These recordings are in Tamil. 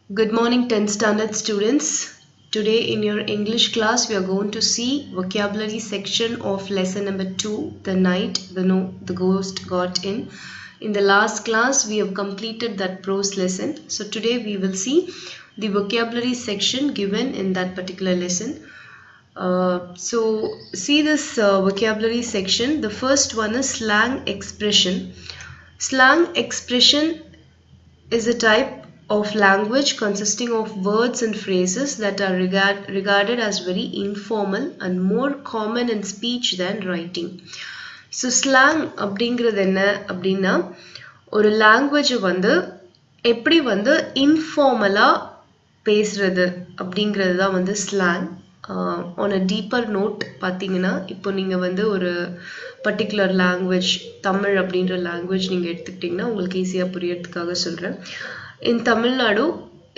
Good morning 10th standard students. Today in your English class we are going to see vocabulary section of lesson number 2, the night the ghost got in. In the last class we have completed that prose lesson. So today we will see the vocabulary section given in that particular lesson. So see this vocabulary section. The first one is slang expression. Slang expression is a type of language consisting of words and phrases that are regarded as very informal and more common in speech than writing. So slang அப்படிங்கிறது என்ன அப்படின்னா ஒரு லாங்குவேஜ் வந்து எப்படி வந்து இன்ஃபார்மலாக பேசுறது அப்படிங்கிறது தான் வந்து slang. On a deeper note பார்த்தீங்கன்னா இப்போ நீங்கள் வந்து ஒரு பர்டிகுலர் லாங்குவேஜ் தமிழ் அப்படின்ற லாங்குவேஜ் நீங்கள் எடுத்துக்கிட்டிங்கன்னா உங்களுக்கு ஈஸியாக புரியறதுக்காக சொல்கிறேன். In Tamil Nadu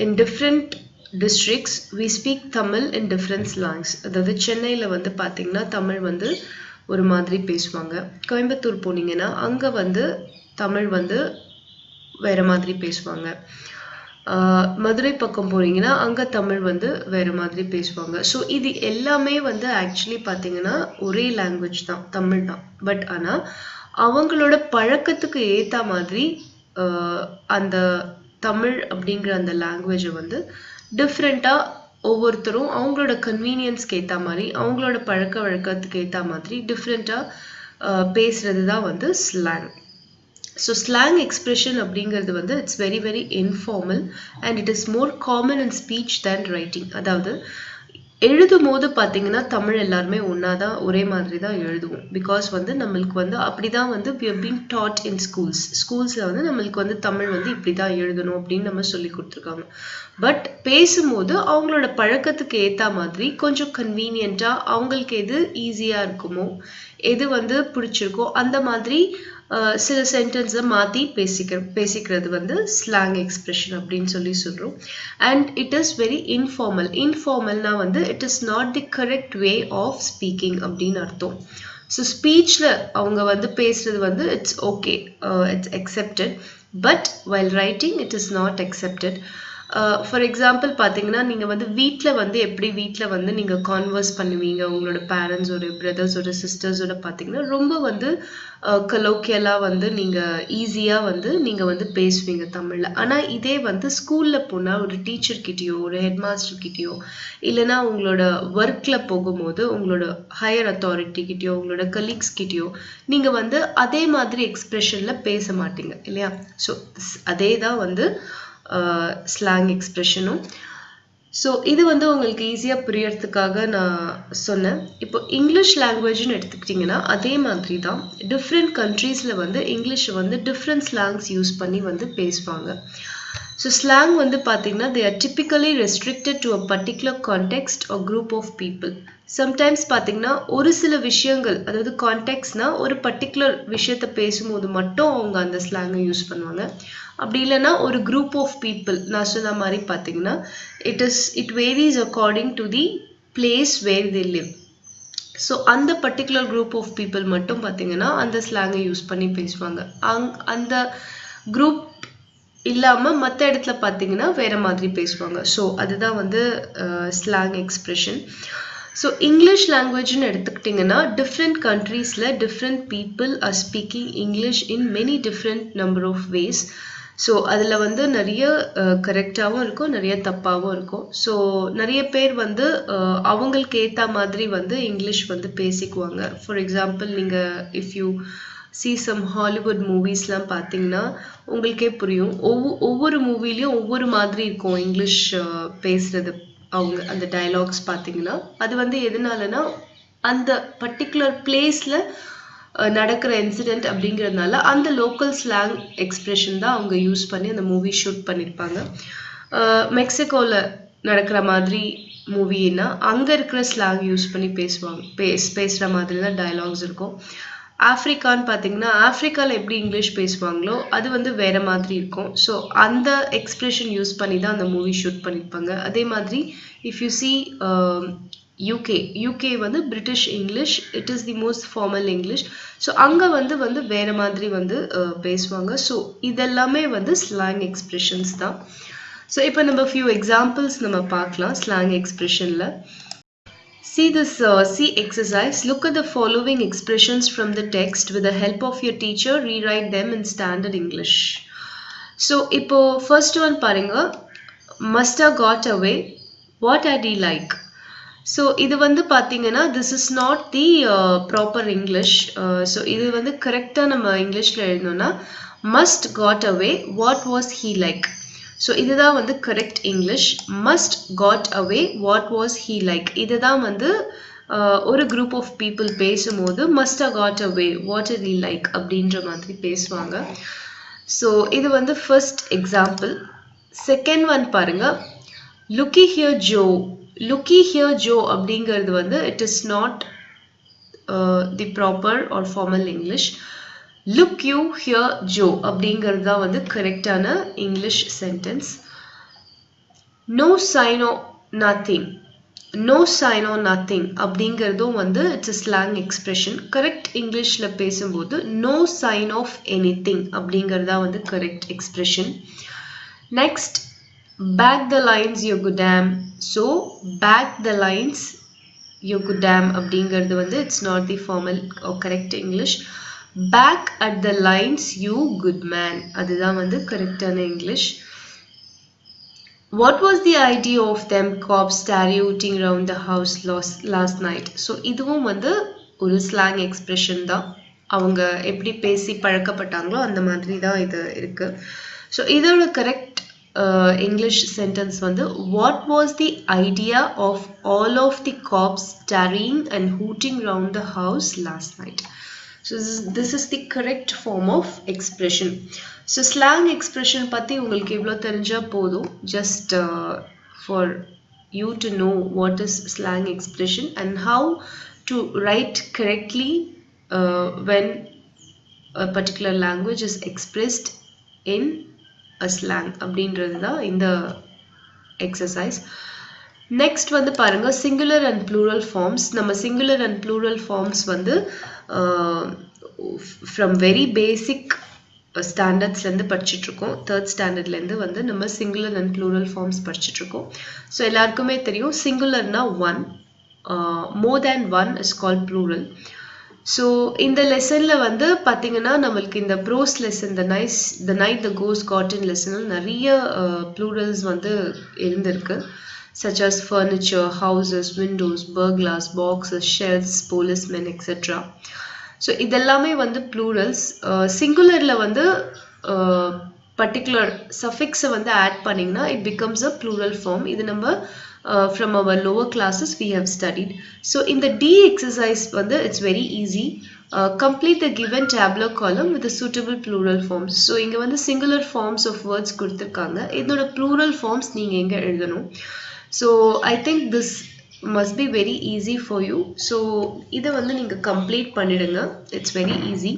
in different districts we speak Tamil in different slangs. அதாவது சென்னையில் வந்து பார்த்தீங்கன்னா தமிழ் வந்து ஒரு மாதிரி பேசுவாங்க. கோயம்புத்தூர் போனீங்கன்னா அங்கே வந்து தமிழ் வந்து வேறு மாதிரி பேசுவாங்க. மதுரை பக்கம் போறீங்கன்னா அங்கே தமிழ் வந்து வேறு மாதிரி பேசுவாங்க. ஸோ இது எல்லாமே வந்து ஆக்சுவலி பார்த்தீங்கன்னா ஒரே லாங்குவேஜ் தான், தமிழ் தான். பட் ஆனால் அவங்களோட பழக்கத்துக்கு ஏற்ற மாதிரி அந்த தமிழ் அப்படிங்கிற அந்த லாங்குவேஜை வந்து டிஃப்ரெண்ட்டாக ஒவ்வொருத்தரும் அவங்களோட கன்வீனியன்ஸ்க்கு ஏற்ற மாதிரி அவங்களோட பழக்க வழக்கத்துக்கு ஏற்ற மாதிரி டிஃப்ரெண்ட்டாக பேசுறது தான் வந்து ஸ்லாங். ஸோ ஸ்லாங் எக்ஸ்பிரஷன் அப்படிங்கிறது வந்து it's very very informal and it is more common in speech than writing. அதாவது எழுதும் போது பார்த்தீங்கன்னா தமிழ் எல்லாருமே ஒன்றா தான் ஒரே மாதிரி தான் எழுதுவோம். பிகாஸ் வந்து நம்மளுக்கு வந்து அப்படி தான் வந்து we have been taught in ஸ்கூல்ஸில் வந்து நம்மளுக்கு வந்து தமிழ் வந்து இப்படி தான் எழுதணும் அப்படின்னு நம்ம சொல்லி கொடுத்துருக்காங்க. பட் பேசும்போது அவங்களோட பழக்கத்துக்கு ஏற்ற மாதிரி கொஞ்சம் கன்வீனியண்ட்டாக அவங்களுக்கு எது ஈஸியாக இருக்குமோ எது வந்து பிடிச்சிருக்கோ அந்த மாதிரி சில சென்டென்ஸை மாற்றி பேசிக்கிறது வந்து ஸ்லாங் எக்ஸ்பிரஷன் அப்படின்னு சொல்லி சொல்கிறோம். அண்ட் இட் இஸ் வெரி இன்ஃபார்மல்னா வந்து it is not the correct way of speaking அப்படின்னு அர்த்தம். ஸோ ஸ்பீச்சில் அவங்க வந்து பேசுறது வந்து it's okay, it's accepted. But while writing it is not accepted. For example பார்த்தீங்கன்னா நீங்கள் வந்து வீட்டில் வந்து நீங்கள் கான்வர்ஸ் பண்ணுவீங்க உங்களோட பேரண்ட்ஸோட பிரதர்ஸோட சிஸ்டர்ஸோட பார்த்தீங்கன்னா ரொம்ப வந்து கலோக்கியலாக வந்து நீங்கள் ஈஸியாக வந்து நீங்கள் வந்து பேசுவீங்க தமிழில். ஆனால் இதே வந்து ஸ்கூலில் போனால் ஒரு டீச்சர்கிட்டயோ ஒரு ஹெட் மாஸ்டர்கிட்டயோ இல்லைனா உங்களோட ஒர்க்கில் போகும்போது உங்களோட ஹையர் அத்தாரிட்டிகிட்டயோ உங்களோட கலீக்ஸ்கிட்டயோ நீங்கள் வந்து அதே மாதிரி எக்ஸ்பிரஷனில் பேச மாட்டீங்க இல்லையா? ஸோ அதே தான் வந்து ஸ்லாங் எக்ஸ்பிரஷனும். ஸோ இது வந்து உங்களுக்கு ஈஸியாக புரியறதுக்காக நான் சொன்னேன். இப்போ இங்கிலீஷ் லாங்குவேஜ்னு எடுத்துக்கிட்டிங்கன்னா அதே மாதிரி தான் டிஃப்ரெண்ட் கண்ட்ரீஸில் வந்து இங்கிலீஷை வந்து டிஃப்ரெண்ட் ஸ்லாங்ஸ் யூஸ் பண்ணி வந்து பேசுவாங்க. ஸோ ஸ்லாங் வந்து பார்த்தீங்கன்னா they are typically restricted to a particular context or group of people. Sometimes பார்த்தீங்கன்னா ஒரு சில விஷயங்கள், அதாவது கான்டெக்ட்ஸ்னால் ஒரு பர்டிகுலர் விஷயத்தை பேசும்போது மட்டும் அவங்க அந்த ஸ்லாங்கை யூஸ் பண்ணுவாங்க. அப்படி இல்லைன்னா ஒரு குரூப் ஆஃப் பீப்புள் நான் சொன்ன மாதிரி பார்த்தீங்கன்னா it varies according to the place where they live. So அந்த பர்டிகுலர் குரூப் ஆஃப் பீப்புள் மட்டும் பார்த்தீங்கன்னா அந்த ஸ்லாங்கை யூஸ் பண்ணி பேசுவாங்க. அந்த குரூப் இல்லாமல் மற்ற இடத்துல பார்த்தீங்கன்னா வேறு மாதிரி பேசுவாங்க. ஸோ அதுதான் வந்து ஸ்லாங் எக்ஸ்பிரஷன். ஸோ இங்கிலீஷ் லாங்குவேஜ்னு எடுத்துக்கிட்டிங்கன்னா டிஃப்ரெண்ட் கண்ட்ரீஸில் different people are speaking English in many different number of ways. So அதில் வந்து நிறைய கரெக்டாகவும் இருக்கும், நிறைய தப்பாகவும் இருக்கும். ஸோ நிறைய பேர் வந்து அவங்களுக்கு ஏற்ற மாதிரி வந்து இங்கிலீஷ் வந்து பேசிக்குவாங்க. ஃபார் எக்ஸாம்பிள் நீங்கள் if you see some Hollywood மூவிஸ்லாம் பார்த்தீங்கன்னா உங்களுக்கே புரியும். ஒவ்வொரு மூவிலையும் ஒவ்வொரு மாதிரி இருக்கும் இங்கிலீஷ் பேசுகிறது. அவங்க அந்த டயலாக்ஸ் பார்த்தீங்கன்னா அது வந்து எதனாலனா அந்த பர்டிகுலர் பிளேஸில் நடக்கிற இன்சிடெண்ட் அப்படிங்கிறதுனால அந்த லோக்கல் ஸ்லாங் எக்ஸ்பிரஷன் தான் அவங்க யூஸ் பண்ணி அந்த மூவி ஷூட் பண்ணியிருப்பாங்க. மெக்சிகோவில் நடக்கிற மாதிரி மூவின்னா அங்கே இருக்கிற ஸ்லாங் யூஸ் பண்ணி பேசுகிற மாதிரி தான் டயலாக்ஸ் இருக்கும். ஆஃப்ரிக்கான்னு பார்த்தீங்கன்னா ஆஃப்ரிக்காவில் எப்படி இங்கிலீஷ் பேசுவாங்களோ அது வந்து வேறு மாதிரி இருக்கும். ஸோ அந்த எக்ஸ்பிரஷன் யூஸ் பண்ணி தான் அந்த மூவி ஷூட் பண்ணியிருப்பாங்க. அதே மாதிரி இஃப் யூ சி யூகே வந்து British English, it is the most formal English. So அங்கே வந்து வேறு மாதிரி வந்து பேசுவாங்க. ஸோ இதெல்லாமே வந்து ஸ்லாங் எக்ஸ்பிரஷன்ஸ் தான். So இப்போ நம்ம few examples நம்ம பார்க்கலாம் slang expressionல. See this see exercise. Look at the following expressions from the text. With the help of your teacher, rewrite them in standard English. So இப்போ first one பாருங்க. Must have got away. What had he like? So இது வந்து பாத்தீங்கன்னா this is not the proper English. So இது வந்து கரெக்டா நம்ம இங்கிலீஷ்ல எழுதணும்னா must got away. What was he like? So இதுதான் வந்து correct English. Must got away. What was he like? இதுதான் வந்து ஒரு group of people பேசும்போது must have got away. What did he like? அப்படின்ற மாதிரி பேசுவாங்க. So இது வந்து first example. Second one பாருங்க. Looky here Joe. Looky here Joe அப்படிங்கிறது வந்து it is not the proper or formal English. Look you here Joe அப்படிங்கிறது தான் வந்து கரெக்டான English sentence. No sign of nothing. No sign of nothing அப்படிங்கிறதும் வந்து it's a slang expression. correct Englishல பேசும்போது no sign of anything அப்படிங்கிறது தான் வந்து correct expression. Next, back the lines you goddamn. So back the lines you goddamn அப்படிங்கிறது வந்து it's not the formal or correct English. Back at the lines you good man அதுதான் வந்து கரெக்டான English. What was the idea of them cops starooting around the house last night? So இதுவும் வந்து ஒரு slang expression தான். அவங்க எப்படி பேசி பழக்கப்பட்டாங்களோ அந்த மாதிரி தான் இது இருக்கு. So இதோட correct English sentence வந்து what was the idea of all of the cops starrying and hooting around the house last night? So this is the correct form of expression. So slang expression பத்தி உங்களுக்கு இவ்ளோ தெரிஞ்சா போதும். Just for you to know what is slang expression and how to write correctly when a particular language is expressed in a slang அப்படின்றது தான் இந்த exercise. Next வந்து பாருங்க singular and plural forms. நம்ம singular and plural forms வந்து from very basic standards இருந்து படிச்சிட்டு இருக்கோம். third standardல இருந்து வந்து நம்ம singular and plural forms படிச்சிட்டு இருக்கோம். So எல்லாருக்குமே தெரியும் singularனா one, more than one is called plural. So இந்த lessonல வந்து பாத்தீங்கன்னா நம்மளுக்கு இந்த prose lesson the night the ghost got in lesson நிறைய plurals வந்து இருந்திருக்கு. Such as furniture, houses, windows, burglars, boxes, shelves, policemen, etc. So இதெல்லாமே வந்து plurals. Singularல வந்து particular suffix வந்து add பண்ணீங்கன்னா it becomes a plural form. இது நம்ம from our lower classes we have studied. So in the D exercise வந்து it's very easy. Complete the given tabular column with the suitable plural forms. So இங்க வந்து singular forms of words கொடுத்திருக்காங்க. இதோட plural forms நீங்க எங்க எழுதணும். So I think this must be very easy for you. So இதை வந்து நீங்க complete பண்ணிடுங்க. It's very easy.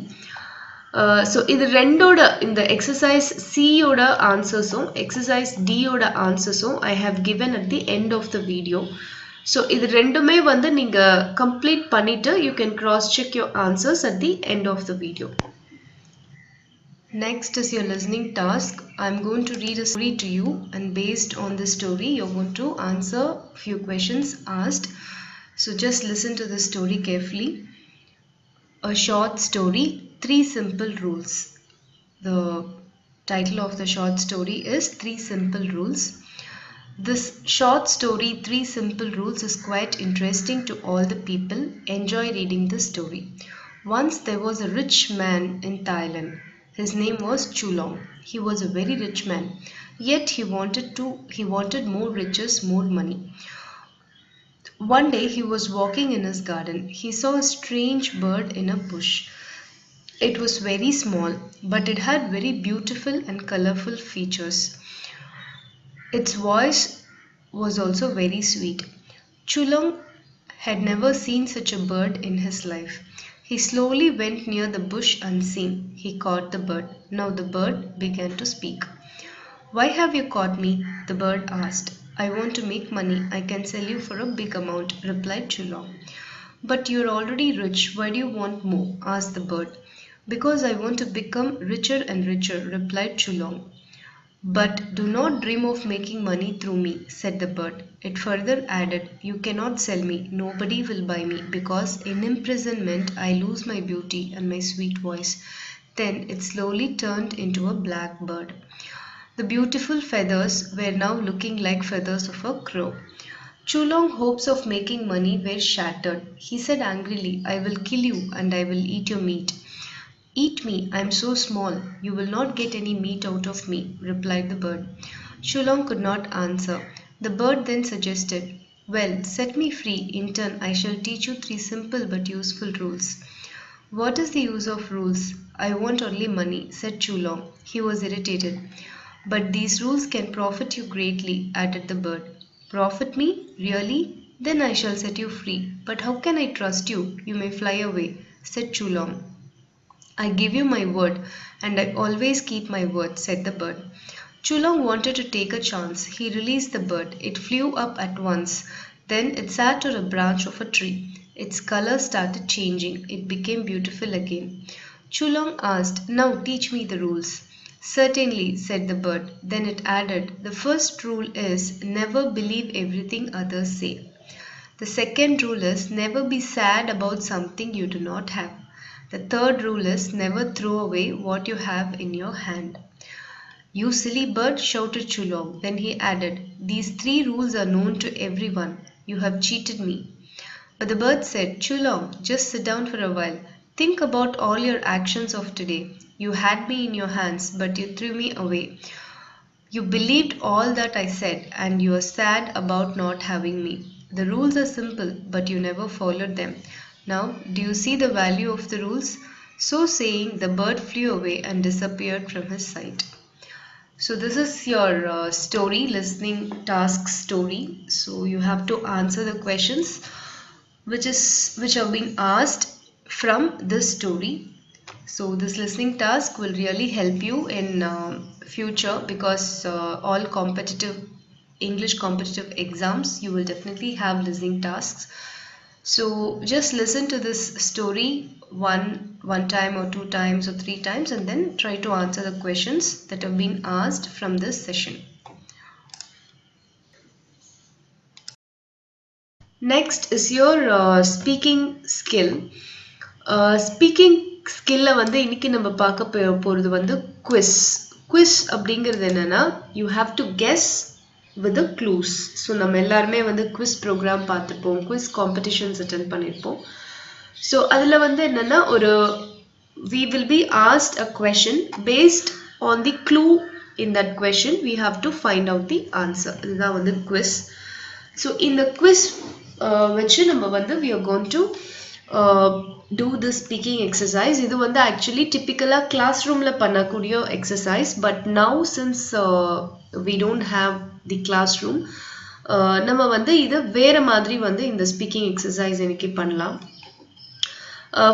So இது ரெண்டோட இந்த exercise C ஓட answersம் exercise D ஓட answersம் I have given at the end of the video. So இது ரெண்டுமே வந்து நீங்க complete பண்ணிட்டு you can cross check your answers at the end of the video. Next is your listening task. I'm going to read a story to you and based on this story you're going to answer few questions asked. So just listen to the story carefully. A short story, 3 simple rules. The title of the short story is 3 simple rules. This short story 3 simple rules is quite interesting to all the people. Enjoy reading this story. Once there was a rich man in Thailand. His name was Chulong. He was a very rich man. Yet he wanted more riches, more money. One day he was walking in his garden. He saw a strange bird in a bush. It was very small, but it had very beautiful and colorful features. Its voice was also very sweet. Chulong had never seen such a bird in his life. He slowly went near the bush unseen. He caught the bird. Now the bird began to speak. Why have you caught me? The bird asked. I want to make money. I can sell you for a big amount, replied Chulong. But you're already rich. Why do you want more? Asked the bird. Because I want to become richer and richer, replied Chulong. But do not dream of making money through me, said the bird. It further added, you cannot sell me, nobody will buy me, because in imprisonment I lose my beauty and my sweet voice. Then it slowly turned into a black bird. The beautiful feathers were now looking like feathers of a crow. Chulong's hopes of making money were shattered. He said angrily, I will kill you and I will eat your meat. Eat me, I am so small. You will not get any meat out of me, replied the bird. Chulong could not answer. The bird then suggested, well, set me free. In turn, I shall teach you 3 simple but useful rules. What is the use of rules? I want only money, said Chulong. He was irritated. But these rules can profit you greatly, added the bird. Profit me? Really? Then I shall set you free. But how can I trust you? You may fly away, said Chulong. I give you my word, and I always keep my word, said the bird. Chulong wanted to take a chance. He released the bird. It flew up at once. Then it sat on a branch of a tree. Its color started changing. It became beautiful again. Chulong asked, now teach me the rules. Certainly, said the bird. Then it added, the first rule is never believe everything others say. The second rule is never be sad about something you do not have. The third rule is never throw away what you have in your hand. You silly bird, shouted Chulong. Then he added, these 3 rules are known to everyone. You have cheated me. But the bird said, Chulong, just sit down for a while. Think about all your actions of today. You had me in your hands, but you threw me away. You believed all that I said, and you are sad about not having me. The rules are simple, but you never followed them. Now, do you see the value of the rules? So saying, the bird flew away and disappeared from his sight. So this is your story, listening task story. So you have to answer the questions which are being asked from this story. So this listening task will really help you in future, because all English competitive exams, you will definitely have listening tasks. So just listen to this story one time or 2 times or 3 times, and then try to answer the questions that have been asked from this session. Next is your speaking skill. Speaking skill வந்து இன்னைக்கு நம்ம பார்க்க போறது வந்து quiz. Quiz அப்படிங்கிறது என்னன்னா, you have to guess with the clues. So நம்ம எல்லாருமே வந்து quiz program பார்த்திருப்போம், quiz competitions attend பண்ணிருப்போம். So அதுல வந்து என்னன்னா, we will be asked a question based on the clue in that question. We have to find out the answer. இதுதான் வந்து quiz. So in the quiz வச்சு நம்ம வந்து we are going to do the speaking exercise. இது வந்து actually typical classroom la பண்ணக்கூடிய exercise, but now since we don't have the classroom, நம்ம வந்து இது வேற மாதிரி வந்து இந்த speaking exercise இன்னைக்கு பண்ணலாம்.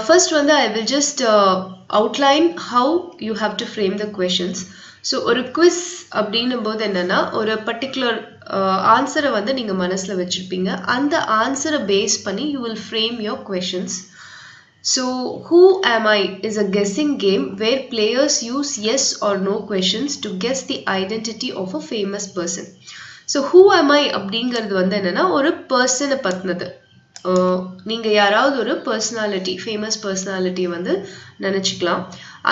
First வந்து I will just outline how you have to frame the questions. So ஒரு quiz அப்படின்னும்போது என்னன்னா, ஒரு particular ஆன்சரை வந்து நீங்க மனசுல வச்சிருப்பீங்க. அந்த ஆன்சரை பேஸ் பண்ணி you will frame your questions. So who am I is a guessing game where players use yes or no questions to guess the identity of a famous person. So who am I அப்படிங்கிறது வந்து என்னன்னா, ஒரு பர்சனை பத்தினது. நீங்க யாராவது ஒரு பர்சனாலிட்டி, ஃபேமஸ் பர்சனாலிட்டியை வந்து நினைச்சுக்கலாம்.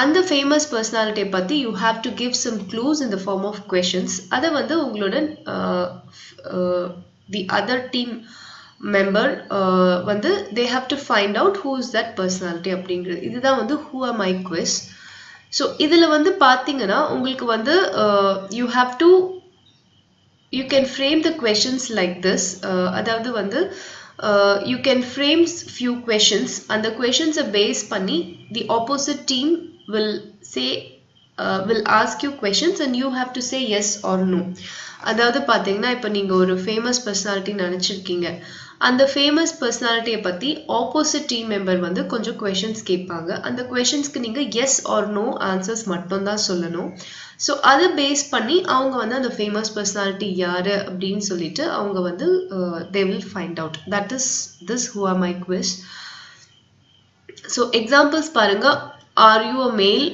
அந்த ஃபேமஸ் பர்சனாலிட்டியை பற்றி you have to give some clues in the form of questions. அதை வந்து உங்களோட the other team member வந்து they have to find out who is that personality அப்படிங்கிறது. இதுதான் வந்து who am I quiz. So இதில் வந்து பார்த்தீங்கன்னா உங்களுக்கு வந்து you can frame the questions like this. அதாவது வந்து you can frame few questions, and the questions are based பண்ணி the opposite team will ask you questions and you have to say yes or no. அதாவது பார்த்தீங்கன்னா இப்போ நீங்கள் ஒரு ஃபேமஸ் பர்சனாலிட்டி நினச்சிருக்கீங்க, அந்த ஃபேமஸ் பர்சனாலிட்டியை பற்றி ஆப்போசிட் டீம் மெம்பர் வந்து கொஞ்சம் கொஷின்ஸ் கேட்பாங்க. அந்த கொஷின்ஸ்க்கு நீங்கள் எஸ் ஆர் நோ ஆன்சர்ஸ் மட்டும்தான் சொல்லணும். ஸோ அதை பேஸ் பண்ணி அவங்க வந்து அந்த ஃபேமஸ் பர்சனாலிட்டி யார் அப்படின்னு சொல்லிட்டு அவங்க வந்து they will find out. That is this who am I quiz. So examples பாருங்க. Are you a male?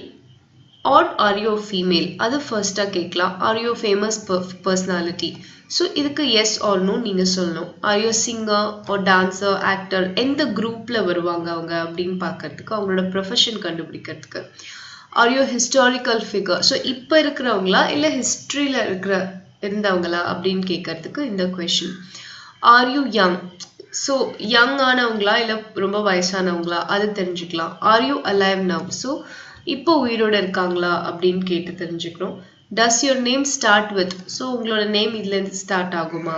or are you a female? அது ஃபர்ஸ்டா கேட்கலாம். Are you a famous personality? So இதுக்கு yes or no நீங்க சொல்லணும். Are you a singer or dancer, actor? எந்த குரூப்ல வருவாங்க அவங்க அப்படின்னு பார்க்கறதுக்கு, அவங்களோட ப்ரொஃபஷன் கண்டுபிடிக்கிறதுக்கு. Are you a historical figure? So இப்போ இருக்கிறவங்களா இல்ல ஹிஸ்டரியில இருந்தவங்களா அப்படின்னு கேட்கறதுக்கு இந்த question. Are you young? So young ஆனவங்களா இல்ல ரொம்ப வயசானவங்களா அது தெரிஞ்சுக்கலாம். Are you alive now? So இப்போ உயிரோட இருக்காங்களா அப்படின்னு கேட்டு தெரிஞ்சுக்கணும். Does your name start with? So உங்களோட நேம் இதுல இருந்து ஸ்டார்ட் ஆகுமா?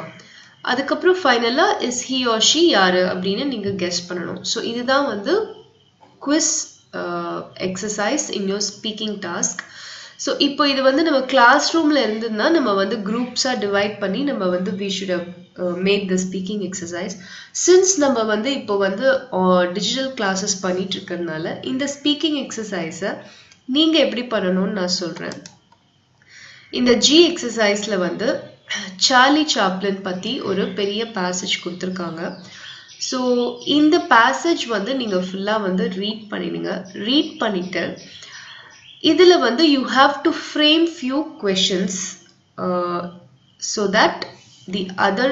அதுக்கப்புறம் ஃபைனலா is he or she யாரு அப்படின்னு நீங்க கெஸ் பண்ணணும். ஸோ இதுதான் வந்து quiz exercise in your speaking task. So இப்போ இது வந்து நம்ம கிளாஸ் ரூம்ல இருந்துன்னா நம்ம வந்து குரூப்ஸாக டிவைட் பண்ணி நம்ம வந்து we should have made the speaking exercise. Since நம்ம வந்து இப்போ வந்து டிஜிட்டல் கிளாஸஸ் பண்ணிட்டு இருக்கிறதுனால இந்த ஸ்பீக்கிங் எக்ஸசைஸை நீங்க எப்படி பண்ணணும்னு நான் சொல்றேன். இந்த ஜி எக்ஸசைஸ்ல வந்து சார்லி சாப்ளின் பத்தி ஒரு பெரிய பேசேஜ் கொடுத்துருக்காங்க. ஸோ இந்த பேசேஜ் வந்து நீங்க ஃபுல்லா வந்து ரீட் பண்ணிடுங்க. ரீட் பண்ணிட்டு இதுல வந்து you have to frame few questions so that the other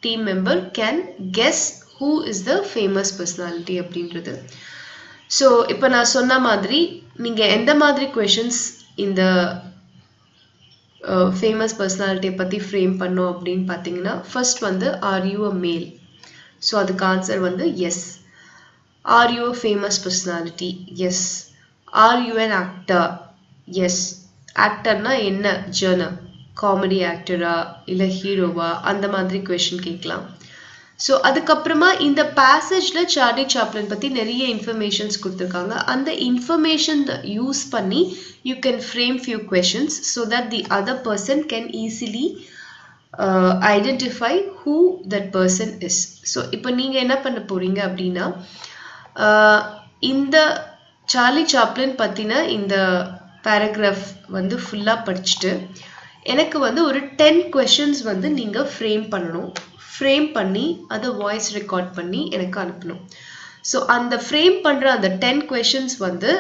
team member can guess who is the famous personality அப்படின்றது. ஸோ இப்போ நான் சொன்ன மாதிரி நீங்க எந்த மாதிரி கொஸ்டின்ஸ் இந்த ஃபேமஸ் பர்சனாலிட்டியை பற்றி ஃப்ரேம் பண்ணோம் அப்படின்னு பார்த்தீங்கன்னா, ஃபர்ஸ்ட் வந்து ஆர் யூ அ மேல்? ஸோ அதுக்கு ஆன்சர் வந்து yes. Are you a famous personality? Yes. Are you an actor? Yes. ஆக்டர்னா என்ன ஜர்னர்? காமெடி ஆக்டரா இல்லை ஹீரோவா? அந்த மாதிரி கொஸ்டின் கேட்கலாம். ஸோ அதுக்கப்புறமா இந்த பேசேஜ்ல சார்லி சாப்ளின் பற்றி நிறைய இன்ஃபர்மேஷன்ஸ் கொடுத்துருக்காங்க. அந்த இன்ஃபர்மேஷன் யூஸ் பண்ணி you can frame few questions so that the other person can easily identify who that person is. So இப்போ நீங்கள் என்ன பண்ண போறீங்க அப்படின்னா, இந்த சார்லி சாப்ளின் பற்றின இந்த பேராகிராஃப் வந்து ஃபுல்லாக படிச்சுட்டு எனக்கு வந்து ஒரு 10 கொஸ்டின்ஸ் வந்து நீங்கள் ஃப்ரேம் பண்ணணும். ஃப்ரேம் பண்ணி அதை வாய்ஸ் ரெக்கார்ட் பண்ணி எனக்கு அனுப்பணும். ஸோ அந்த ஃப்ரேம் பண்ணுற அந்த 10 கொஸ்டின்ஸ் வந்து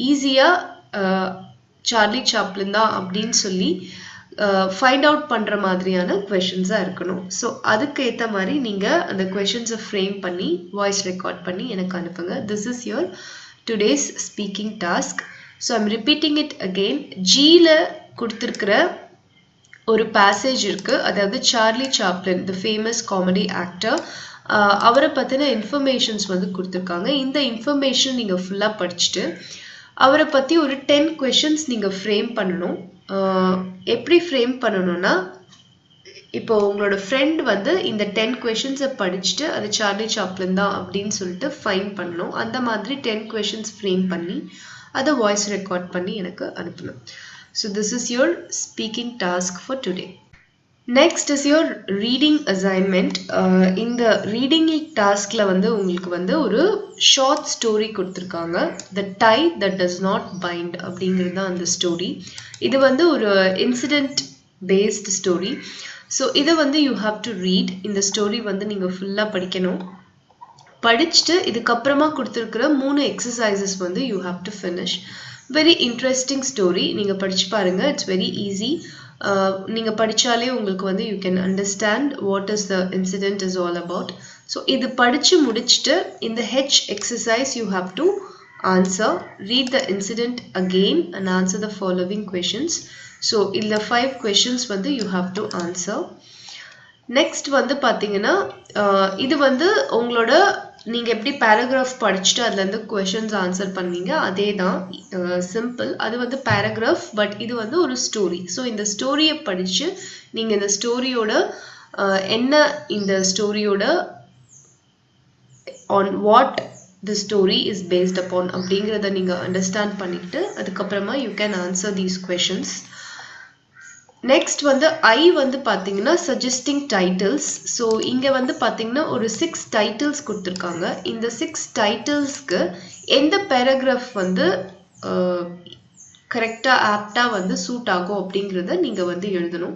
ஈஸியாக சார்லி சாப்ளின் தான் அப்படின்னு சொல்லி ஃபைண்ட் அவுட் பண்ணுற மாதிரியான கொஸ்டின்ஸாக இருக்கணும். ஸோ அதுக்கு ஏற்ற மாதிரி நீங்கள் அந்த கொஸ்டின்ஸை ஃப்ரேம் பண்ணி வாய்ஸ் ரெக்கார்ட் பண்ணி எனக்கு அனுப்புங்க. This is your today's speaking task. So I'm repeating it again. ஜியில் கொடுத்துருக்கிற ஒரு பேசேஜ் இருக்கு, அதாவது Charlie Chaplin the famous comedy actor, அவரை பற்றின இன்ஃபர்மேஷன்ஸ் வந்து கொடுத்துருக்காங்க. இந்த இன்ஃபர்மேஷன் நீங்கள் ஃபுல்லாக படிச்சுட்டு அவரை பற்றி ஒரு 10 கொஸ்டின்ஸ் நீங்கள் ஃப்ரேம் பண்ணணும். எப்படி ஃப்ரேம் பண்ணணும்னா, இப்போ உங்களோட ஃப்ரெண்ட் வந்து இந்த 10 கொஸ்டின்ஸை படிச்சுட்டு அது சார்லி சாப்ளின் தான் அப்படின்னு சொல்லிட்டு ஃபைன் பண்ணணும். அந்த மாதிரி 10 கொஸ்டின்ஸ் ஃப்ரேம் பண்ணி அதை வாய்ஸ் ரெக்கார்ட் பண்ணி எனக்கு அனுப்பணும். So this is your speaking task for today. Next is your reading assignment. இந்த reading taskல வந்து உங்களுக்கு வந்து ஒரு short story கொடுத்திருக்காங்க. The tie that does not bind அப்படிங்கிறது தான் அந்த ஸ்டோரி. இது வந்து ஒரு incident based story. So இதை வந்து you have to read. இந்த ஸ்டோரி வந்து நீங்க ஃபுல்லா படிக்கணும். படிச்சுட்டு இதுக்கப்புறமா கொடுத்திருக்கிற 3 exercises வந்து you have to finish. Very interesting story. நீங்கள் படிச்சு பாருங்க. It's very easy. நீங்கள் படித்தாலே உங்களுக்கு வந்து you can understand what is the incident is all about. So இது படித்து முடிச்சுட்டு இந்த H exercise you have to answer. Read the incident again and answer the following questions. So இதில் 5 கொஷின்ஸ் வந்து you have to answer. Next வந்து பார்த்தீங்கன்னா, இது வந்து உங்களோட நீங்கள் எப்படி பேராகிராஃப் படிச்சுட்டு அதுலேருந்து கொஷின்ஸ் ஆன்சர் பண்ணீங்க அதே தான், சிம்பிள். அது வந்து பேராகிராஃப், பட் இது வந்து ஒரு ஸ்டோரி. ஸோ இந்த ஸ்டோரியை படித்து நீங்கள் இந்த ஸ்டோரியோட என்ன, இந்த ஸ்டோரியோட on what the story is based upon அப்படிங்கிறத நீங்கள் அண்டர்ஸ்டாண்ட் பண்ணிட்டு அதுக்கப்புறமா you can answer these questions. Next வந்து ஐ வந்து பார்த்தீங்கன்னா சஜஸ்டிங் டைட்டில்ஸ். ஸோ இங்கே வந்து பார்த்தீங்கன்னா ஒரு 6 டைட்டில்ஸ் கொடுத்துருக்காங்க. இந்த 6 டைட்டில்ஸ்க்கு எந்த பேராகிராஃப் வந்து கரெக்டாக ஆப்டாக வந்து சூட் ஆகும் அப்படிங்கிறத நீங்கள் வந்து எழுதணும்.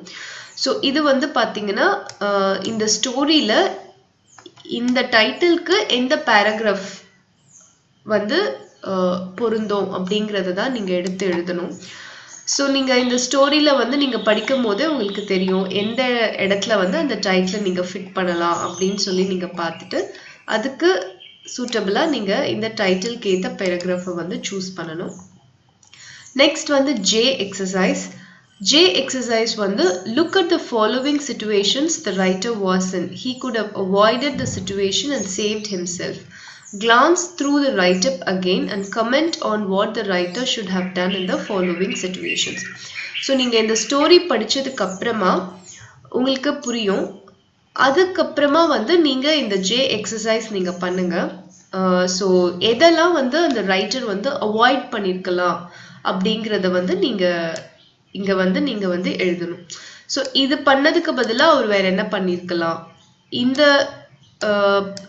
ஸோ இது வந்து பார்த்தீங்கன்னா இந்த ஸ்டோரியில் இந்த டைட்டிலுக்கு எந்த பேராகிராஃப் வந்து பொருந்தும் அப்படிங்கறத தான் நீங்க எடுத்து எழுதணும். ஸோ நீங்க இந்த ஸ்டோரியில வந்து நீங்க படிக்கும் போதே உங்களுக்கு தெரியும் எந்த இடத்துல வந்து அந்த டைட்டில் நீங்க ஃபிட் பண்ணலாம் அப்படின்னு சொல்லி நீங்க பார்த்துட்டு அதுக்கு சூட்டபிளா நீங்க இந்த டைட்டிலுக்கு ஏற்ற பேராகிராஃபை வந்து சூஸ் பண்ணணும். நெக்ஸ்ட் வந்து J exercise. J exercise வந்து look at the following situations the writer was in. He could have avoided the situation and saved himself. Glance through the write-up again and comment on what the writer should have done in the following situations. So நீங்க இந்த ஸ்டோரி படிச்சதுக்கு அப்புறமா உங்களுக்கு புரியும். அதுக்கப்புறமா வந்து நீங்க இந்த J exercise நீங்க பண்ணுங்க. ஸோ எதெல்லாம் வந்து அந்த ரைட்டர் வந்து அவாய்ட் பண்ணியிருக்கலாம் அப்படிங்கிறத வந்து நீங்க இங்க வந்து எழுதணும். ஸோ இது பண்ணதுக்கு பதிலாக அவர் வேற என்ன பண்ணியிருக்கலாம்,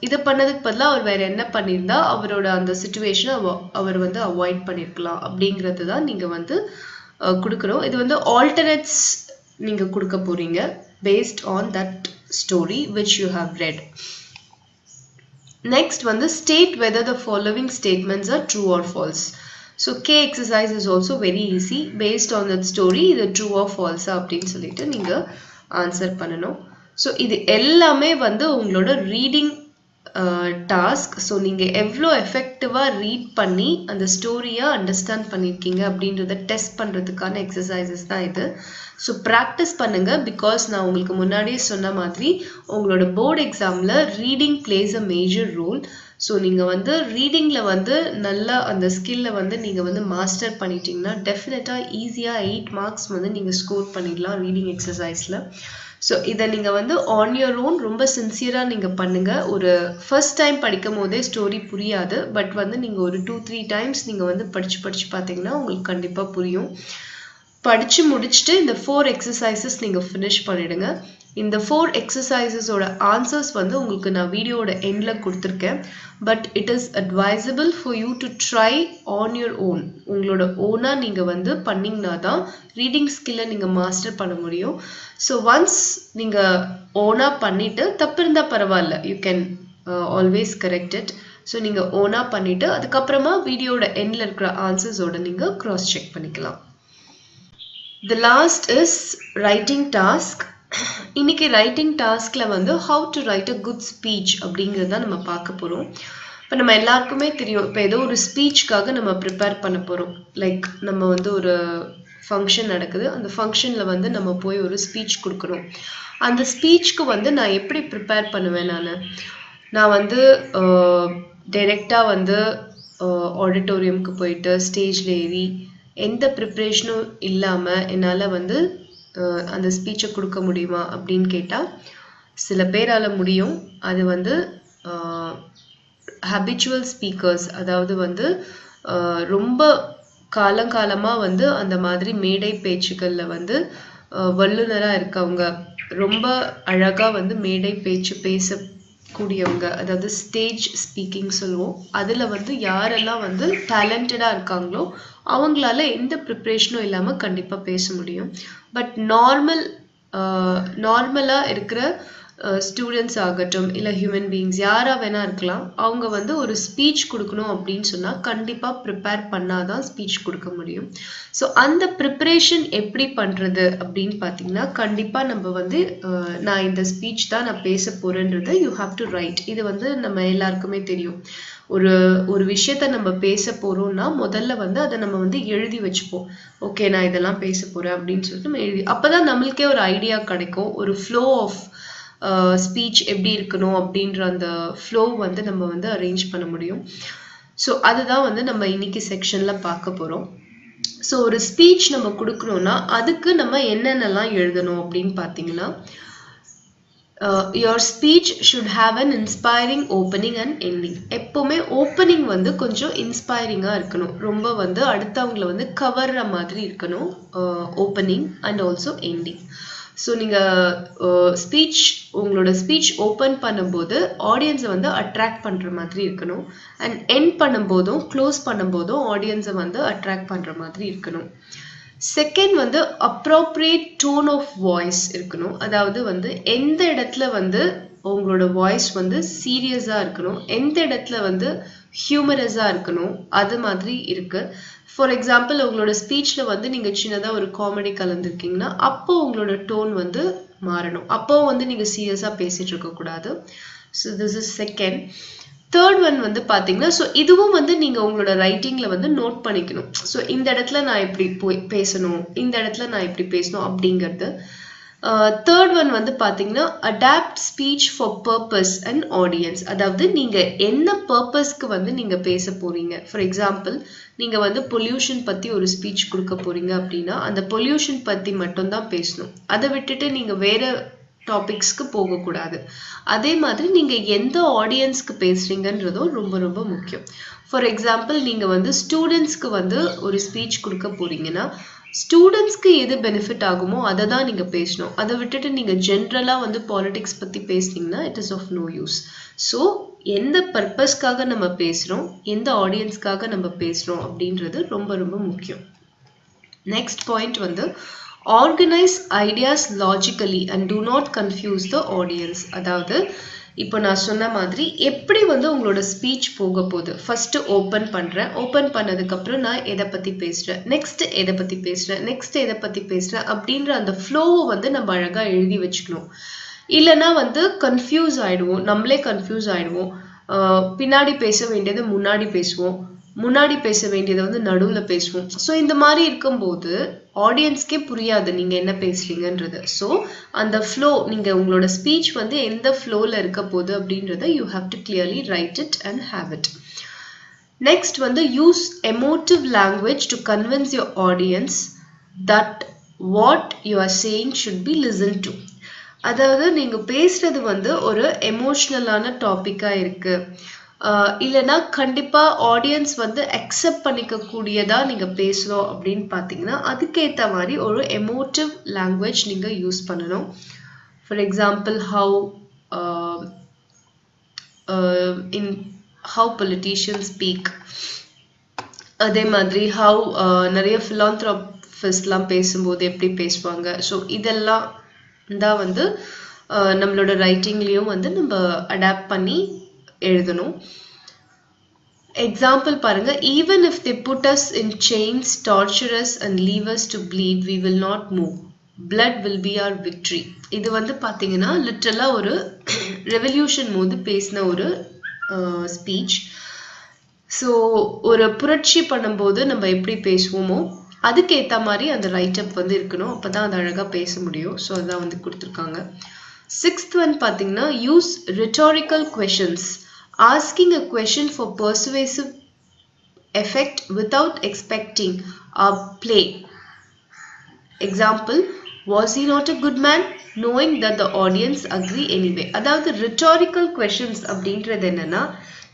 இதை பண்ணதுக்கு பதிலாக அவர் வேற என்ன பண்ணியிருந்தா அவரோட அந்த சுச்சுவேஷனை அவர் வந்து அவாய்ட் பண்ணியிருக்கலாம் அப்படிங்கிறது தான் நீங்க வந்து கொடுக்கணும். இது வந்து ஆல்டர்னேட்ஸ் நீங்க கொடுக்க போறீங்க based on that story which you have read. Next வந்து state whether the following statements are true or false. So K exercise is also very easy. Based on that story இது true or false அப்படின்னு சொல்லிட்டு நீங்க ஆன்சர் பண்ணணும். ஸோ இது எல்லாமே வந்து உங்களோட ரீடிங் டாஸ்க். ஸோ நீங்கள் எவ்வளோ எஃபெக்டிவாக ரீட் பண்ணி அந்த ஸ்டோரியை அண்டர்ஸ்டாண்ட் பண்ணியிருக்கீங்க அப்படின்றத டெஸ்ட் பண்ணுறதுக்கான எக்ஸசைசஸ் தான் இது. ஸோ ப்ராக்டிஸ் பண்ணுங்கள். பிகாஸ் நான் உங்களுக்கு முன்னாடியே சொன்ன மாதிரி உங்களோட போர்டு எக்ஸாமில் reading plays a major role. So நீங்கள் வந்து ரீடிங்கில் வந்து நல்லா அந்த ஸ்கில்லை வந்து நீங்கள் வந்து மாஸ்டர் பண்ணிட்டீங்கன்னா டெஃபினட்டாக ஈஸியாக 8 மார்க்ஸ் வந்து நீங்கள் ஸ்கோர் பண்ணிடலாம் ரீடிங் எக்ஸசைஸில். ஸோ இதை நீங்கள் வந்து ஆன் யுவர் ஓன் ரொம்ப சின்சியராக நீங்கள் பண்ணுங்கள். ஒரு ஃபர்ஸ்ட் டைம் படிக்கும் போதே ஸ்டோரி புரியாது. பட் வந்து நீங்கள் ஒரு 2-3 டைம்ஸ் நீங்கள் வந்து படித்து பார்த்தீங்கன்னா உங்களுக்கு கண்டிப்பாக புரியும். படித்து முடிச்சுட்டு இந்த 4 எக்ஸசைசஸ் நீங்கள் ஃபினிஷ் பண்ணிவிடுங்க. இந்த 4 எக்ஸசைசஸோட ஆன்சர்ஸ் வந்து உங்களுக்கு நான் வீடியோட எண்டில் கொடுத்துருக்கேன். But it is advisable for you to try on your own. உங்களோட ஓனாக நீங்கள் வந்து பண்ணிங்கன்னா தான் ரீடிங் ஸ்கில்லை நீங்கள் மாஸ்டர் பண்ண முடியும். ஸோ ஒன்ஸ் நீங்கள் ஓனாக பண்ணிவிட்டு தப்பு இருந்தால் பரவாயில்ல, you can always correct it. So நீங்கள் ஓனாக பண்ணிவிட்டு அதுக்கப்புறமா வீடியோட எண்டில் இருக்கிற ஆன்சர்ஸோட நீங்கள் க்ராஸ் செக் பண்ணிக்கலாம். The last is writing task. இன்னைக்கு ரைட்டிங் டாஸ்க்ல வந்து how to write a good speech அப்படிங்கிறத நம்ம பார்க்க போறோம். இப்போ நம்ம எல்லாருக்குமே தெரியும், இப்போ ஏதோ ஒரு ஸ்பீச்சுக்காக நம்ம ப்ரிப்பேர் பண்ண போறோம். லைக் நம்ம வந்து ஒரு ஃபங்க்ஷன் நடக்குது, அந்த ஃபங்க்ஷனில் வந்து நம்ம போய் ஒரு ஸ்பீச் கொடுக்கணும். அந்த ஸ்பீச்சுக்கு வந்து நான் எப்படி ப்ரிப்பேர் பண்ணுவேன், நான் வந்து டைரெக்டாக வந்து ஆடிட்டோரியமுக்கு போயிட்டு ஸ்டேஜில் ஏறி எந்த ப்ரிப்ரேஷனும் இல்லாமல் என்னால் வந்து அந்த ஸ்பீச்சை கொடுக்க முடியுமா அப்படின்னு கேட்டால் சில பேரால் முடியும். அது வந்து ஹேபிச்சுவல் ஸ்பீக்கர்ஸ், அதாவது வந்து ரொம்ப காலங்காலமாக வந்து அந்த மாதிரி மேடை பேச்சுக்களில் வந்து வல்லுநராக இருக்கவங்க, ரொம்ப அழகாக வந்து மேடை பேச்சு பேசக்கூடியவங்க, அதாவது ஸ்டேஜ் ஸ்பீக்கிங் சொல்லுவோம். அதில் வந்து யாரெல்லாம் வந்து டேலண்டடாக இருக்காங்களோ அவங்களால எந்த ப்ரிப்ரேஷனும் இல்லாமல் கண்டிப்பாக பேச முடியும். பட் நார்மலாக இருக்கிற ஸ்டூடெண்ட்ஸ் ஆகட்டும் இல்லை ஹியூமன் பீயிங்ஸ் யாராக வேணா இருக்கலாம், அவங்க வந்து ஒரு ஸ்பீச் கொடுக்கணும் அப்படின்னு சொன்னால் கண்டிப்பாக ப்ரிப்பேர் பண்ணாதான் ஸ்பீச் கொடுக்க முடியும். ஸோ அந்த ப்ரிப்பரேஷன் எப்படி பண்ணுறது அப்படின்னு பார்த்தீங்கன்னா, கண்டிப்பாக நம்ம வந்து நான் இந்த ஸ்பீச் தான் நான் பேச போகிறேன்றதை யூ ஹாவ் டு ரைட். இது வந்து நம்ம எல்லாருக்குமே தெரியும். ஒரு விஷயத்த நம்ம பேச போறோம்னா முதல்ல வந்து அதை நம்ம வந்து எழுதி வச்சுப்போம். ஓகே, நான் இதெல்லாம் பேச போறேன் அப்படின்னு சொல்லிட்டு நம்ம எழுதி, அப்பதான் நம்மளுக்கே ஒரு ஐடியா கிடைக்கும். ஒரு ஃப்ளோ ஆஃப் ஸ்பீச் எப்படி இருக்கணும் அப்படின்ற அந்த ஃப்ளோ வந்து நம்ம வந்து அரேஞ்ச் பண்ண முடியும். ஸோ அதுதான் வந்து நம்ம இன்னைக்கு செக்ஷன்ல பார்க்க போறோம். ஸோ ஒரு ஸ்பீச் நம்ம கொடுக்கணும்னா அதுக்கு நம்ம என்னென்னலாம் எழுதணும் அப்படின்னு பார்த்தீங்கன்னா, your speech should have an inspiring opening and ending. எப்பவுமே ஓப்பனிங் வந்து கொஞ்சம் இன்ஸ்பைரிங்காக இருக்கணும், ரொம்ப வந்து அடுத்தவங்களை வந்து கவர்ற மாதிரி இருக்கணும் opening and also ending. So நீங்கள் உங்களோட ஸ்பீச் ஓப்பன் பண்ணும்போது ஆடியன்ஸை வந்து அட்ராக்ட் பண்ணுற மாதிரி இருக்கணும். அண்ட் எண்ட் பண்ணும்போதும் க்ளோஸ் பண்ணும்போதும் ஆடியன்ஸை வந்து அட்ராக்ட் பண்ணுற மாதிரி இருக்கணும். செகண்ட் வந்து அப்ரோப்ரியேட் டோன் ஆஃப் வாய்ஸ் இருக்கணும். அதாவது வந்து எந்த இடத்துல வந்து உங்களோட வாய்ஸ் வந்து சீரியஸாக இருக்கணும், எந்த இடத்துல வந்து ஹியூமரஸாக இருக்கணும், அது மாதிரி இருக்கு. ஃபார் எக்ஸாம்பிள் உங்களோட ஸ்பீச்சில் வந்து நீங்கள் சின்னதாக ஒரு காமெடி கலந்துருக்கீங்கன்னா அப்போ உங்களோட டோன் வந்து மாறணும். அப்போ வந்து நீங்கள் சீரியஸாக பேசிகிட்டு இருக்கக்கூடாது. So this is second. Third one வந்து பார்த்தீங்கன்னா, ஸோ இதுவும் வந்து நீங்கள் உங்களோட ரைட்டிங்கில் வந்து நோட் பண்ணிக்கணும். ஸோ இந்த இடத்துல நான் இப்படி பேசணும், இந்த இடத்துல நான் இப்படி பேசணும் அப்படிங்கிறது. தேர்ட் ஒன் வந்து பார்த்தீங்கன்னா, adapt speech for purpose and audience. அதாவது நீங்கள் என்ன பர்பஸ்க்கு வந்து நீங்கள் பேச போகிறீங்க. ஃபார் எக்ஸாம்பிள் நீங்கள் வந்து பொல்யூஷன் பற்றி ஒரு ஸ்பீச் கொடுக்க போகிறீங்க அப்படின்னா அந்த பொல்யூஷன் பற்றி மட்டும்தான் பேசணும். அதை விட்டுட்டு நீங்கள் வேறு டாபிக்ஸ்க்கு போகக்கூடாது. அதே மாதிரி நீங்கள் எந்த ஆடியன்ஸ்க்கு பேசுகிறீங்கன்றதும் ரொம்ப ரொம்ப முக்கியம். ஃபார் எக்ஸாம்பிள் நீங்கள் வந்து ஸ்டூடெண்ட்ஸ்க்கு வந்து ஒரு ஸ்பீச் கொடுக்க போகிறீங்கன்னா ஸ்டூடெண்ட்ஸ்க்கு எது பெனிஃபிட் ஆகுமோ அதை தான் நீங்கள் பேசணும். அதை விட்டுட்டு நீங்கள் ஜென்ரலாக வந்து பாலிடிக்ஸ் பற்றி பேசுனீங்கன்னா it is of no use. So எந்த பர்பஸ்க்காக நம்ம பேசுகிறோம், எந்த ஆடியன்ஸ்க்காக நம்ம பேசுகிறோம் அப்படின்றது ரொம்ப ரொம்ப முக்கியம். நெக்ஸ்ட் பாயிண்ட் வந்து organise ideas logically and do not confuse the audience. அதாவது இப்போ நான் சொன்ன மாதிரி எப்படி வந்து உங்களோட ஸ்பீச் போக போகுது. ஃபர்ஸ்ட் ஓப்பன் பண்ணுறேன், ஓப்பன் பண்ணதுக்கப்புறம் நான் எதை பற்றி பேசுகிறேன், நெக்ஸ்ட் எதை பற்றி பேசுகிறேன், நெக்ஸ்ட் எதை பற்றி பேசுகிறேன் அப்படின்ற அந்த ஃப்ளோவை வந்து நம்ம அழகாக எழுதி வச்சுக்கணும். இல்லைன்னா வந்து கன்ஃபியூஸ் ஆகிடுவோம், நம்மளே கன்ஃபியூஸ் ஆகிடுவோம். பின்னாடி பேச வேண்டியது முன்னாடி பேசுவோம், முன்னாடி பேச வேண்டியதை வந்து நடுவில் பேசுவோம். ஸோ இந்த மாதிரி இருக்கும்போது ஆடியன்ஸ்க்கே புரியாது நீங்கள் என்ன பேசுறீங்கன்றது. ஸோ அந்த ஃப்ளோ, நீங்கள் உங்களோட ஸ்பீச் வந்து எந்த ஃப்ளோவில் இருக்க போகுது அப்படின்றத you have to clearly write it and have it. Next வந்து use emotive language to convince your audience that what you are saying should be listen to. அதாவது நீங்கள் பேசுறது வந்து ஒரு எமோஷ்னலான டாப்பிக்காக இருக்குது, இல்லைன்னா கண்டிப்பாக ஆடியன்ஸ் வந்து அக்செப்ட் பண்ணிக்க கூடியதாக நீங்கள் பேசுகிறோம் அப்படின்னு பார்த்தீங்கன்னா அதுக்கேற்ற மாதிரி ஒரு எமோட்டிவ் லாங்குவேஜ் நீங்கள் யூஸ் பண்ணணும். For example how politicians speak, அதே மாதிரி நிறைய philanthropists பேசும்போது எப்படி பேசுவாங்க. ஸோ இதெல்லாம் தான் வந்து நம்மளோட ரைட்டிங்லேயும் வந்து நம்ம அடாப்ட் பண்ணி எழுதணும். எக்ஸாம்பிள் பாருங்க, even if they put us in chains, torture us and leave us to bleed, we will not move, blood will be our victory. இது வந்து பார்த்தீங்கன்னா லிட்ரலாக ஒரு ரெவல்யூஷன் போது பேசின ஒரு ஸ்பீச். ஸோ ஒரு புரட்சி பண்ணும்போது நம்ம எப்படி பேசுவோமோ அதுக்கேற்ற மாதிரி அந்த ரைட்டப் வந்து இருக்கணும். அப்போ தான் அது அழகாக பேச முடியும். ஸோ அதுதான் வந்து கொடுத்துருக்காங்க. சிக்ஸ்த் ஒன் பார்த்தீங்கன்னா, use rhetorical questions. Asking a question for persuasive effect without expecting a play. Example, was he not a good man? Knowing that the audience agree anyway. அதாவது rhetorical questions அப்படின்றது என்னன்னா,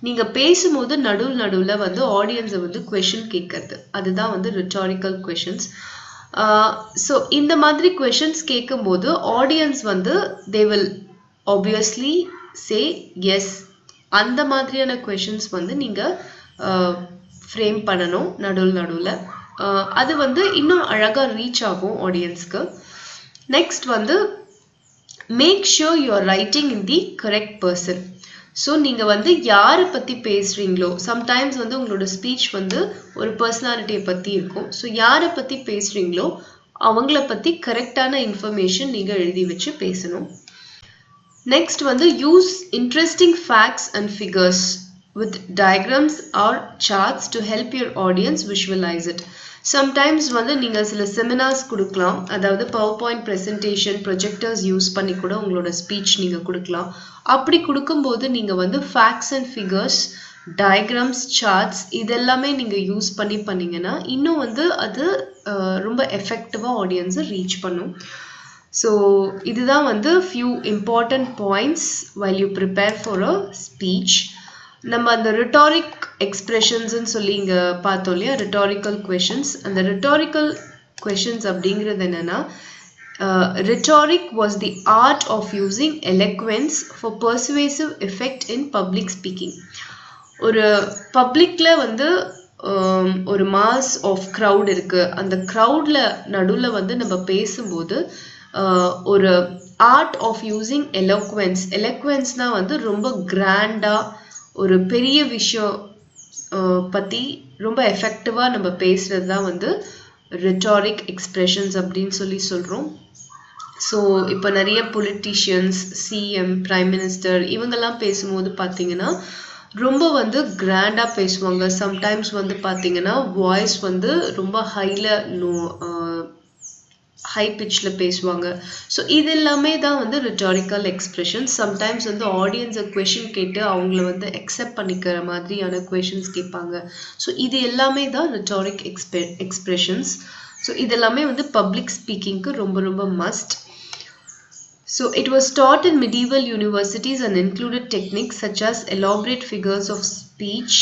நீங்கள் பேசும்போது நடுவில் வந்து ஆடியன்ஸை வந்து கொஷின் கேட்கறது, அதுதான் வந்து rhetorical questions. ஸோ இந்த மாதிரி கொஷின்ஸ் கேட்கும்போது ஆடியன்ஸ் வந்து they will obviously say yes. அந்த மாதிரியான கொஷின்ஸ் வந்து நீங்கள் ஃப்ரேம் பண்ணணும் நடுவில். அது வந்து இன்னும் அழகாக ரீச் ஆகும் ஆடியன்ஸ்க்கு. நெக்ஸ்ட் வந்து make sure you are writing in the correct person. So நீங்கள் வந்து யாரை பற்றி பேசுகிறீங்களோ, சம்டைம்ஸ் வந்து உங்களோட ஸ்பீச் வந்து ஒரு பர்சனாலிட்டியை பற்றி இருக்கும். ஸோ யாரை பற்றி பேசுகிறீங்களோ அவங்கள பற்றி கரெக்டான இன்ஃபர்மேஷன் நீங்கள் எழுதி வச்சு பேசணும். நெக்ஸ்ட் வந்து use interesting facts and figures with diagrams or charts to help your audience visualise it. Sometimes வந்து நீங்கள் சில செமினார்ஸ் கொடுக்கலாம், அதாவது PowerPoint presentation, projectors use பண்ணி கூட உங்களோட ஸ்பீச் நீங்கள் கொடுக்கலாம். அப்படி கொடுக்கும்போது நீங்கள் வந்து facts and figures, diagrams, charts இதெல்லாமே நீங்கள் யூஸ் பண்ணிங்கன்னா இன்னும் வந்து அது ரொம்ப எஃபெக்டிவாக ஆடியன்ஸை ரீச் பண்ணும். ஸோ இதுதான் வந்து few important points while you prepare for a speech. நம்ம அந்த ரிட்டாரிக் எக்ஸ்பிரஷன்ஸ்ன்னு சொல்லி இங்கே பார்த்தோம் இல்லையா, ரிட்டாரிக்கல் கொஷின்ஸ். அந்த ரிட்டாரிக்கல் கொஷின்ஸ் அப்படிங்கிறது என்னென்னா, rhetoric was the art of using eloquence for persuasive effect in public speaking. ஒரு பப்ளிக்கில் வந்து ஒரு மாஸ் ஆஃப் க்ரௌட் இருக்குது, அந்த க்ரௌடில் நடுவில் வந்து நம்ம பேசும்போது ஒரு ஆர்ட் ஆஃப் யூஸிங் எலோக்வென்ஸ். எலோக்வென்ஸ்னால் வந்து ரொம்ப கிராண்டாக ஒரு பெரிய விஷயம் பற்றி ரொம்ப எஃபெக்டிவாக நம்ம பேசுகிறது தான் வந்து ரிட்டாரிக் எக்ஸ்பிரஷன்ஸ் அப்படின்னு சொல்கிறோம். ஸோ இப்போ நிறைய பொலிட்டீஷியன்ஸ், சிஎம், பிரைம் மினிஸ்டர் இவங்கெல்லாம் பேசும்போது பார்த்தீங்கன்னா ரொம்ப வந்து கிராண்டாக பேசுவாங்க. சம்டைம்ஸ் வந்து பார்த்தீங்கன்னா வாய்ஸ் வந்து ரொம்ப ஹை பிச்சில் பேசுவாங்க. ஸோ இது எல்லாமே தான் வந்து ரிட்டாரிக்கல் எக்ஸ்பிரஷன்ஸ். சம்டைம்ஸ் வந்து ஆடியன்ஸை கொஷின் கேட்டு அவங்கள வந்து அக்செப்ட் பண்ணிக்கிற மாதிரியான கொஷின்ஸ் கேட்பாங்க. ஸோ இது எல்லாமே தான் ரிட்டாரிக் எக்ஸ்பிரஷன்ஸ். ஸோ இதெல்லாமே வந்து பப்ளிக் ஸ்பீக்கிங்க்கு ரொம்ப ரொம்ப must. So it was taught in medieval universities and included techniques such as elaborate figures of speech,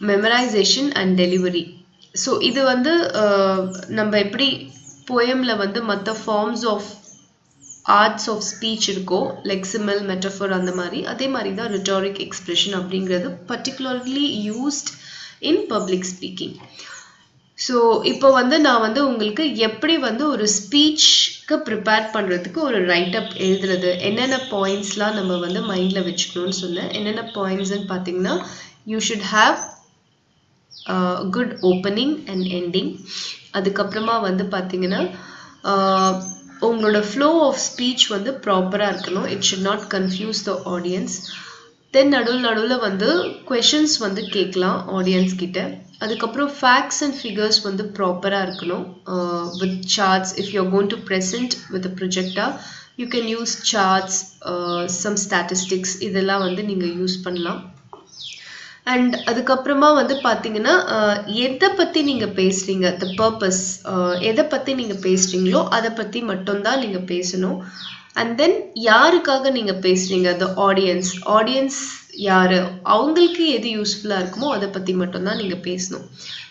memorization and delivery. So இது வந்து நம்ம எப்படி poemல வந்து மற்ற forms of arts of speech இருக்கோ, like simile, metaphor அந்த மாதிரி, அதே மாதிரி தான் rhetoric expression அப்படிங்கிறது particularly used in public speaking. So இப்போ வந்து நான் வந்து உங்களுக்கு எப்படி வந்து ஒரு ஸ்பீச்சுக்கு ப்ரிப்பேர் பண்ணுறதுக்கு ஒரு ரைட்டப் எழுதுறது, என்னென்ன பாயிண்ட்ஸ்லாம் நம்ம வந்து மைண்டில் வச்சுக்கணும்னு சொன்னேன். என்னென்ன பாயிண்ட்ஸ்ன்னு பார்த்தீங்கன்னா, you should have good opening and ending. அதுக்கப்புறமா வந்து பார்த்தீங்கன்னா உங்களோட ஃப்ளோ ஆஃப் ஸ்பீச் வந்து ப்ராப்பராக இருக்கணும். It should not confuse the audience. Then நடுவில் வந்து கொஷின்ஸ் வந்து கேட்கலாம் ஆடியன்ஸ் கிட்ட. அதுக்கப்புறம் ஃபேக்ட்ஸ் அண்ட் ஃபிகர்ஸ் வந்து ப்ராப்பராக இருக்கணும். With charts, if you are going to present with projector, you can use charts, some statistics, இதெல்லாம் வந்து நீங்கள் யூஸ் பண்ணலாம். அண்ட் அதுக்கப்புறமா வந்து பார்த்தீங்கன்னா எதை பற்றி நீங்கள் பேசுகிறீங்க, த பர்பஸ், எதை பற்றி நீங்கள் பேசுகிறீங்களோ அதை பற்றி மட்டும்தான் நீங்கள் பேசணும். அண்ட் தென் யாருக்காக நீங்கள் பேசுகிறீங்க, த ஆடியன்ஸ் யார், அவங்களுக்கு எது யூஸ்ஃபுல்லாக இருக்குமோ அதை பற்றி மட்டும்தான் நீங்கள் பேசணும்.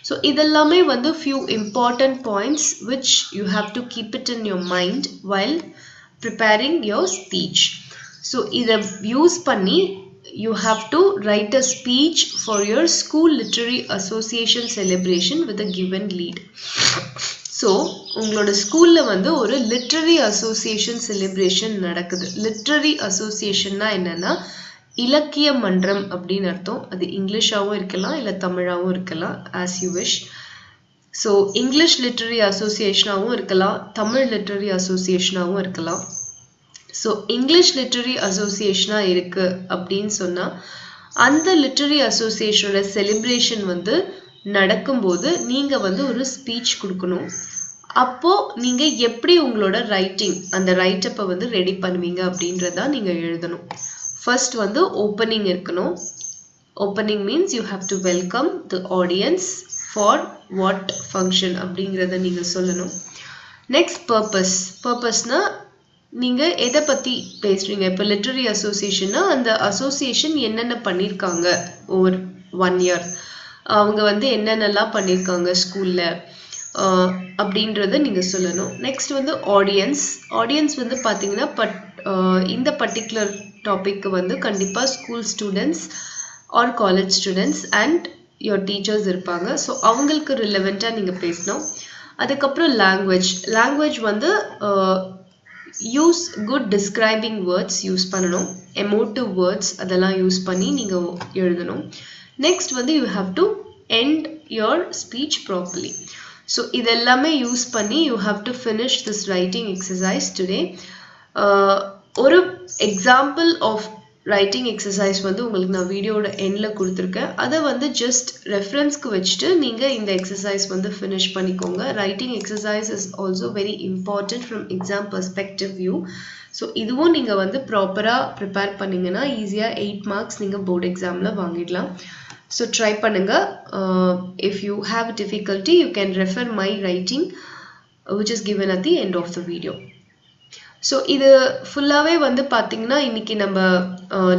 ஸோ இதெல்லாமே வந்து few important points which you have to keep it in your mind while preparing your speech. So இதை யூஸ் பண்ணி you have to write a speech for your school literary association celebration with a given lead. So உங்களோட ஸ்கூல்ல வந்து ஒரு லிட்ரரி அசோசியேஷன் செலிப்ரேஷன் நடக்குது. லிட்ரரி அசோசியேஷன்னா என்னன்னா இலக்கிய மன்றம் அப்படின்னு அர்த்தம். அது இங்கிலீஷாகவும் இருக்கலாம் இல்லை தமிழாகவும் இருக்கலாம், as you wish. So English literary அசோசியேஷனாகவும் இருக்கலாம், தமிழ் லிட்ரரி அசோசியேஷனாகவும் இருக்கலாம். ஸோ இங்கிலீஷ் லிட்ரரி அசோசியேஷனாக இருக்குது அப்படின்னு சொன்னால் அந்த லிட்ரரி அசோசியேஷனோட செலிப்ரேஷன் வந்து நடக்கும்போது நீங்கள் வந்து ஒரு ஸ்பீச் கொடுக்கணும். அப்போது நீங்கள் எப்படி உங்களோட ரைட்டிங், அந்த ரைட்டப்பை வந்து ரெடி பண்ணுவீங்க அப்படின்றதான் நீங்கள் எழுதணும். ஃபர்ஸ்ட் வந்து ஓப்பனிங் இருக்கணும். Opening means you have to welcome the audience for what function அப்படிங்கிறத நீங்கள் சொல்லணும். நெக்ஸ்ட் பர்பஸ்னால் நீங்கள் எதை பற்றி பேசுகிறீங்க. இப்போ லிட்ரரி அசோசியேஷன்னா அந்த அசோசியேஷன் என்னென்ன பண்ணியிருக்காங்க ஓவர் 1 year, அவங்க வந்து என்னென்னலாம் பண்ணியிருக்காங்க ஸ்கூலில் அப்படின்றத நீங்கள் சொல்லணும். நெக்ஸ்ட் வந்து ஆடியன்ஸ் வந்து பார்த்தீங்கன்னா இந்த பர்டிகுலர் டாபிக்கு வந்து கண்டிப்பாக school students are college students and your teachers இருப்பாங்க. ஸோ அவங்களுக்கு ரிலவெண்ட்டாக நீங்கள் பேசணும். அதுக்கப்புறம் லாங்குவேஜ் வந்து use good describing words use பண்ணணும். எமோட்டிவ் வேர்ட்ஸ் அதெல்லாம் யூஸ் பண்ணி நீங்கள் எழுதணும். நெக்ஸ்ட் வந்து you have to end your speech properly. So இதெல்லாமே யூஸ் பண்ணி you have to finish this writing exercise today. ஒரு எக்ஸாம்பிள் ஆஃப் ரைட்டிங் எக்ஸசைஸ் வந்து உங்களுக்கு நான் வீடியோட எண்டில் கொடுத்துருக்கேன். அதை வந்து ஜஸ்ட் ரெஃபரன்ஸ்க்கு வச்சுட்டு நீங்கள் இந்த எக்ஸசைஸ் வந்து ஃபினிஷ் பண்ணிக்கோங்க. Writing exercise is also very important from exam perspective view. So இதுவும் நீங்கள் வந்து ப்ராப்பராக ப்ரிப்பேர் பண்ணிங்கன்னா ஈஸியாக 8 marks நீங்கள் போர்டு எக்ஸாமில் வாங்கிடலாம். ஸோ ட்ரை பண்ணுங்கள். If you have difficulty you can refer my writing which is given at the end of the video. So இது ஃபுல்லாகவே வந்து பார்த்திங்கன்னா இன்றைக்கி நம்ம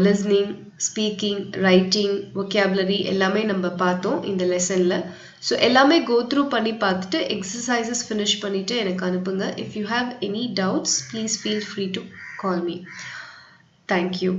லிஸ்னிங், ஸ்பீக்கிங், ரைட்டிங், vocabulary எல்லாமே நம்ம பார்த்தோம் இந்த லெசனில். ஸோ எல்லாமே கோ த்ரூ பண்ணி பார்த்துட்டு எக்ஸசைசஸ் ஃபினிஷ் பண்ணிவிட்டு எனக்கு அனுப்புங்க. If you have any doubts please feel free to call me. Thank you.